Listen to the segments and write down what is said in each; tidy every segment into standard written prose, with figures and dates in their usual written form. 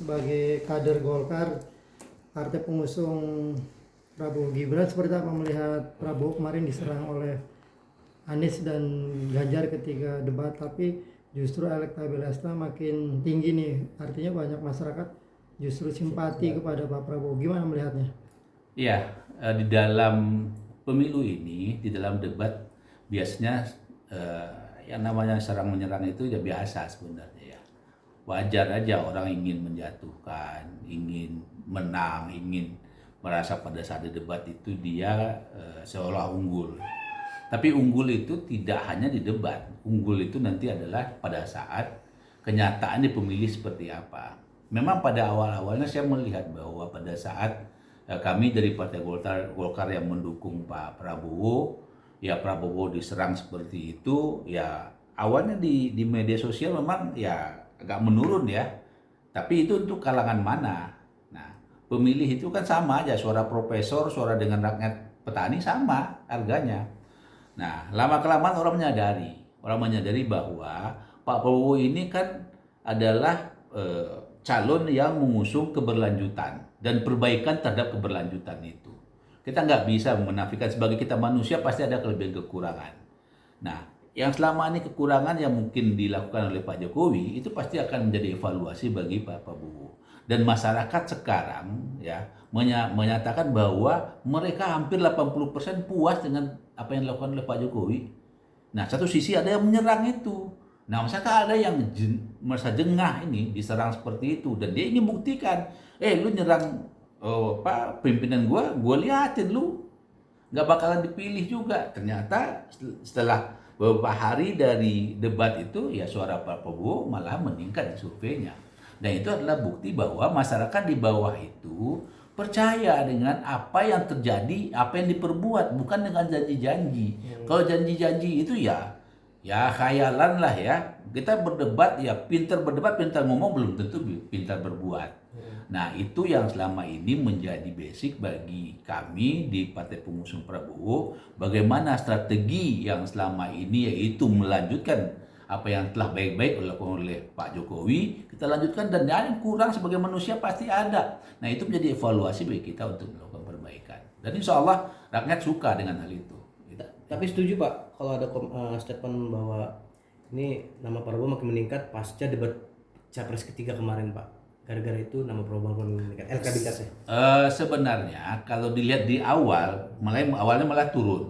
sebagai kader Golkar, partai pengusung Prabowo Gibran, seperti apa melihat Prabowo kemarin diserang oleh Anies dan Ganjar ketika debat, tapi justru elektabilitasnya makin tinggi nih, artinya banyak masyarakat justru simpati kepada Pak Prabowo. Gimana melihatnya? Iya, di dalam pemilu ini, di dalam debat biasanya yang namanya serang menyerang itu ya biasa sebenarnya ya. Wajar aja orang ingin menjatuhkan, ingin menang, ingin merasa pada saat di debat itu dia seolah unggul. Tapi unggul itu tidak hanya di debat. Unggul itu nanti adalah pada saat kenyataan di pemilih seperti apa. Memang pada awal-awalnya saya melihat bahwa pada saat kami dari Partai Golkar yang mendukung Pak Prabowo, ya Prabowo diserang seperti itu, ya awalnya di media sosial memang ya agak menurun ya. Tapi itu untuk kalangan mana? Nah, pemilih itu kan sama aja, suara profesor, suara dengan rakyat petani sama harganya. Nah, lama-kelamaan orang menyadari bahwa Pak Prabowo ini kan adalah calon yang mengusung keberlanjutan dan perbaikan terhadap keberlanjutan itu. Kita nggak bisa menafikan, sebagai kita manusia pasti ada kelebihan kekurangan. Nah, yang selama ini kekurangan yang mungkin dilakukan oleh Pak Jokowi itu pasti akan menjadi evaluasi bagi Pak Prabowo. Dan masyarakat sekarang ya menyatakan bahwa mereka hampir 80% puas dengan apa yang dilakukan oleh Pak Jokowi. Nah, satu sisi ada yang menyerang itu. Nah, masyarakat ada yang merasa jengah ini diserang seperti itu dan dia ingin buktikan, lu nyerang pimpinan gua liatin lu nggak bakalan dipilih juga. Ternyata setelah beberapa hari dari debat itu ya suara Pak Prabowo malah meningkat di surveinya. Dan itu adalah bukti bahwa masyarakat di bawah itu percaya dengan apa yang terjadi, apa yang diperbuat, bukan dengan janji-janji. Kalau janji-janji itu ya khayalan lah ya. Kita berdebat ya pintar berdebat, pintar ngomong, belum tentu pintar berbuat. Nah, itu yang selama ini menjadi basic bagi kami di Partai Pengusung Prabowo. Bagaimana strategi yang selama ini yaitu melanjutkan apa yang telah baik-baik dilakukan oleh Pak Jokowi, kita lanjutkan, dan yang kurang sebagai manusia pasti ada. Nah, itu menjadi evaluasi bagi kita untuk melakukan perbaikan. Dan insya Allah rakyat suka dengan hal itu. Tapi setuju Pak, kalau ada statement bahwa ini nama Prabowo makin meningkat pasca debat Capres ketiga kemarin Pak. Gara-gara itu nama Prabowo makin meningkat elektabilitasnya. Sebenarnya kalau dilihat di awalnya malah turun.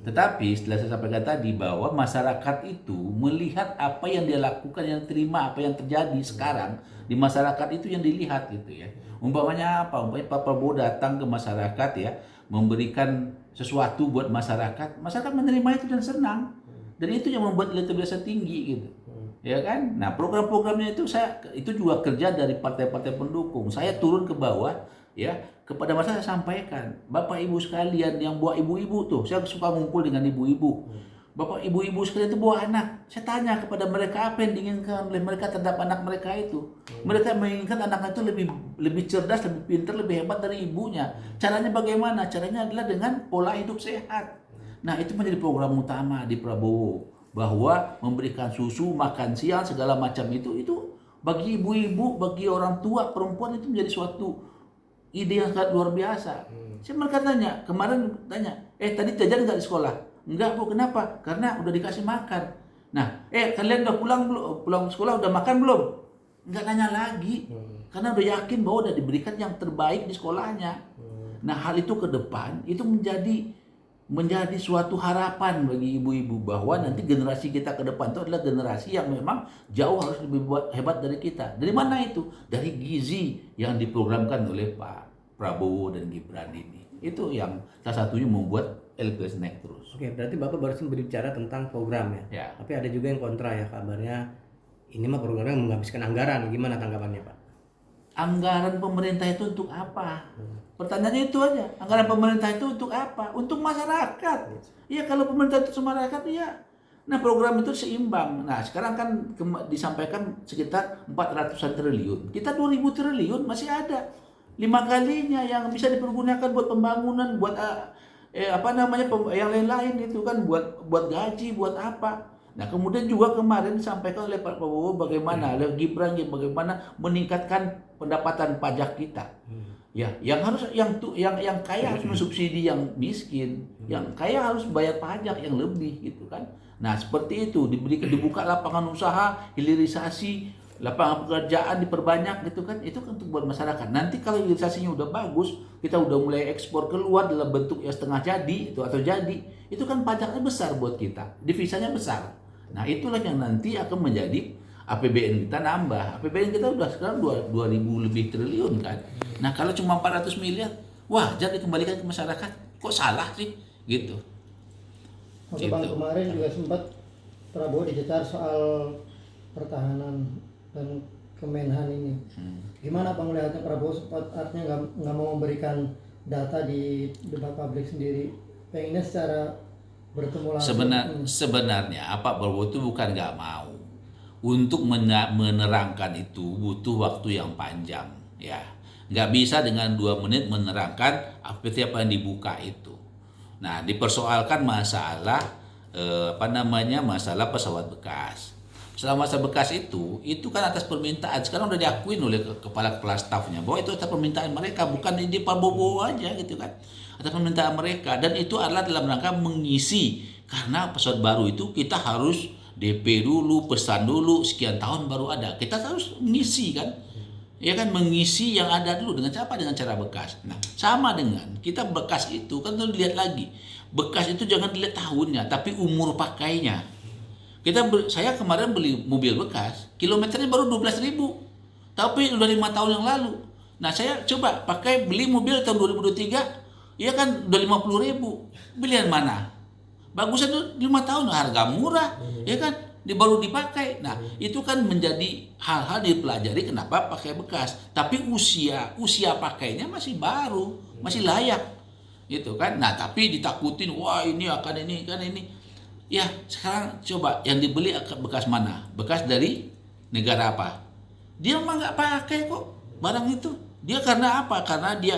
Tetapi setelah saya sampaikan tadi bahwa masyarakat itu melihat apa yang dia lakukan, yang terima apa yang terjadi sekarang di masyarakat itu yang dilihat gitu ya. Umpamanya apa? Umpamanya Pak Prabowo datang ke masyarakat ya, memberikan sesuatu buat masyarakat menerima itu dan senang. Dan itu yang membuat elektabilitasnya tinggi gitu. Ya kan? Nah, program-programnya itu juga kerja dari partai-partai pendukung. Saya turun ke bawah ya, kepada masyarakat saya sampaikan, Bapak Ibu sekalian yang bawa ibu-ibu tuh, saya suka ngumpul dengan ibu-ibu. Bapak Ibu-ibu sekalian itu bawa anak. Saya tanya kepada mereka apa yang diinginkan oleh mereka terhadap anak mereka itu. Mereka menginginkan anaknya itu lebih cerdas, lebih pintar, lebih hebat dari ibunya. Caranya bagaimana? Caranya adalah dengan pola hidup sehat. Nah, itu menjadi program utama di Prabowo, bahwa memberikan susu, makan siang, segala macam itu bagi ibu-ibu, bagi orang tua, perempuan itu menjadi suatu ide yang sangat luar biasa. Saya mereka kemarin tanya, tadi jajan nggak di sekolah? Enggak Bu, kenapa? Karena udah dikasih makan. Nah, kalian udah pulang sekolah udah makan belum? Enggak nanya lagi, karena udah yakin bahwa udah diberikan yang terbaik di sekolahnya. Nah, hal itu ke depan itu menjadi suatu harapan bagi ibu-ibu bahwa nanti generasi kita ke depan itu adalah generasi yang memang jauh harus lebih hebat dari kita. Dari mana itu? Dari gizi yang diprogramkan oleh Pak Prabowo dan Gibran ini. Itu yang salah satunya membuat elektabilitas naik terus. Oke, berarti Bapak barusan berbicara tentang program ya. Tapi ada juga yang kontra ya, kabarnya ini mah programnya menghabiskan anggaran. Gimana tanggapannya Pak? Anggaran pemerintah itu untuk apa? Pertanyaannya itu aja. Anggaran pemerintah itu untuk apa? Untuk masyarakat. Iya, kalau pemerintah itu masyarakat ya. Nah, program itu seimbang. Nah, sekarang kan disampaikan sekitar 400-an triliun. Kita 2.000 triliun masih ada. 5 kalinya yang bisa dipergunakan buat pembangunan, buat yang lain-lain itu kan buat gaji, buat apa. Nah, kemudian juga kemarin disampaikan oleh Pak Prabowo bagaimana, oleh Gibran bagaimana meningkatkan pendapatan pajak kita. Ya, yang harus yang kaya harus mensubsidi yang miskin, yang kaya harus bayar pajak yang lebih gitu kan. Nah, seperti itu dibuka lapangan usaha, hilirisasi, lapangan pekerjaan diperbanyak gitu kan. Itu kan untuk buat masyarakat. Nanti kalau hilirisasinya udah bagus, kita udah mulai ekspor keluar dalam bentuk yang setengah jadi itu atau jadi, itu kan pajaknya besar buat kita, divisanya besar. Nah, itulah yang nanti akan menjadi APBN kita nambah. APBN kita udah sekarang 2.000 lebih triliun kan. Nah, kalau cuma 400 miliar, wajar dikembalikan ke masyarakat. Kok salah sih? Gitu. Oke Bang, kemarin juga sempat Prabowo dicecar soal pertahanan dan Kemenhan ini. Gimana Bang melihatnya? Prabowo sempat artinya nggak mau memberikan data di debat publik sendiri. Pengennya secara bertemu langsung. Sebenarnya Pak Prabowo itu bukan nggak mau. Untuk menerangkan itu butuh waktu yang panjang, ya. Nggak bisa dengan 2 menit menerangkan apa yang dibuka itu. Nah, dipersoalkan masalah masalah pesawat bekas. Masalah bekas itu kan atas permintaan. Sekarang udah diakuin oleh kepala stafnya bahwa itu atas permintaan mereka, bukan di Pak Prabowo aja gitu kan. Atas permintaan mereka, dan itu adalah dalam rangka mengisi, karena pesawat baru itu kita harus DP dulu, pesan dulu, sekian tahun baru ada. Kita harus mengisi kan, ya kan, mengisi yang ada dulu dengan cara bekas. Nah, sama dengan kita bekas itu kan harus dilihat lagi. Bekas itu jangan dilihat tahunnya, tapi umur pakainya. Saya kemarin beli mobil bekas, kilometernya baru 12.000, tapi udah 5 tahun yang lalu. Nah, saya coba beli mobil tahun 2023, ya kan udah 50.000. Pilihan mana? Bagusnya tuh 5 tahun, harga murah, ya kan, baru dipakai. Nah, itu kan menjadi hal-hal dipelajari kenapa pakai bekas. Tapi usia pakainya masih baru, masih layak, gitu kan. Nah, tapi ditakutin, wah ini akan ini kan ini. Ya, sekarang coba yang dibeli bekas mana? Bekas dari negara apa? Dia mah nggak pakai kok barang itu. Dia karena apa? Karena dia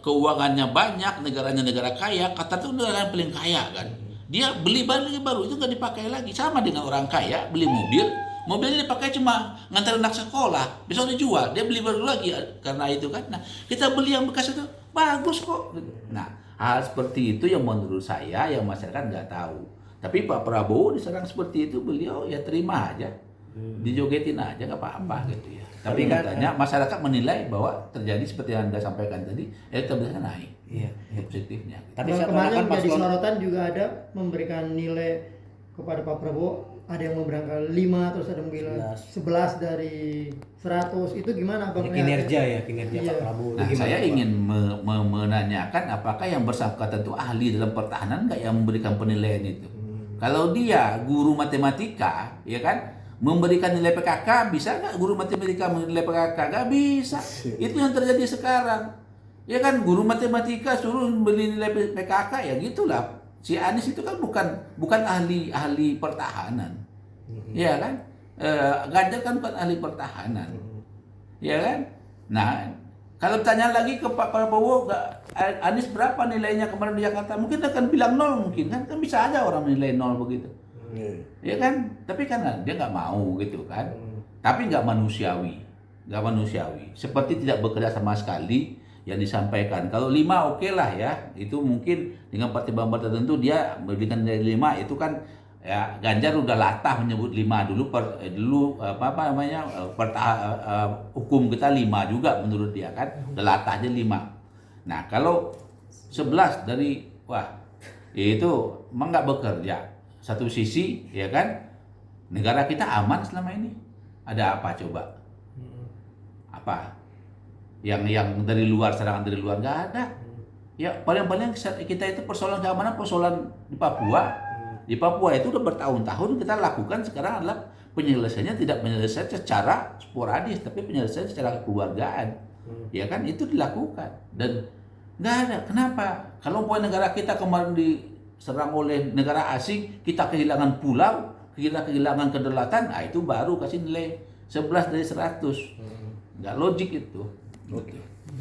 keuangannya banyak, negaranya negara kaya. Qatar itu negara yang paling kaya kan. Dia beli baru itu nggak dipakai lagi. Sama dengan orang kaya beli mobilnya dipakai cuma ngantar anak sekolah, besok dijual, dia beli baru lagi karena itu kan. Nah, kita beli yang bekas itu bagus kok. Nah, hal seperti itu yang menurut saya yang masyarakat nggak tahu. Tapi Pak Prabowo diserang seperti itu, beliau ya terima aja, dijogetin aja nggak apa-apa gitu ya. Tapi katanya masyarakat menilai bahwa terjadi seperti yang Anda sampaikan tadi, elektabilitasnya naik. Iya, Positifnya. Gitu. Tapi kemarin jadi sorotan juga ada memberikan nilai kepada Pak Prabowo, ada yang memberikan 5, terus ada yang bilang 11 dari 100. Itu gimana Bang? Kinerja Pak Prabowo. Nah, saya ingin menanyakan apakah yang bersangkutan itu ahli dalam pertahanan nggak yang memberikan penilaian itu? Kalau dia guru matematika, ya kan, memberikan nilai PKK, bisa nggak guru matematika menilai PKK? Nggak bisa. Itu yang terjadi sekarang. Ya kan, guru matematika suruh beli nilai PKK, ya gitulah. Si Anies itu kan bukan ahli pertahanan. Ya kan? Ganjar kan bukan ahli pertahanan. Ya kan? Nah, kalau tanya lagi ke Pak Prabowo, Anies berapa nilainya kemarin di Jakarta? Mungkin akan bilang 0 mungkin kan bisa aja orang menilai 0 begitu. Ya kan, tapi kan dia nggak mau gitu kan. Tapi nggak manusiawi, seperti tidak bekerja sama sekali yang disampaikan. Kalau 5 oke lah ya, itu mungkin dengan pertimbangan tertentu dia memberikan nilai 5, itu kan ya. Ganjar udah latah menyebut 5 dulu hukum kita 5 juga menurut dia kan, udah latah aja 5. Nah, kalau 11 dari itu emang nggak bekerja. Satu sisi ya kan, negara kita aman selama ini. Ada apa coba? Apa? Yang dari luar, serangan dari luar nggak ada. Ya paling-paling kita itu persoalan keamanan, persoalan di Papua. Di Papua itu udah bertahun-tahun kita lakukan, sekarang adalah penyelesaiannya tidak penyelesaian secara sporadis, tapi penyelesaian secara kekeluargaan. Ya kan, itu dilakukan dan nggak ada. Kenapa? Kalau negara kita kemarin diserang oleh negara asing, kita kehilangan pulau, kita kehilangan kedaulatan, itu baru kasih nilai 11 dari 100. Nggak logik itu.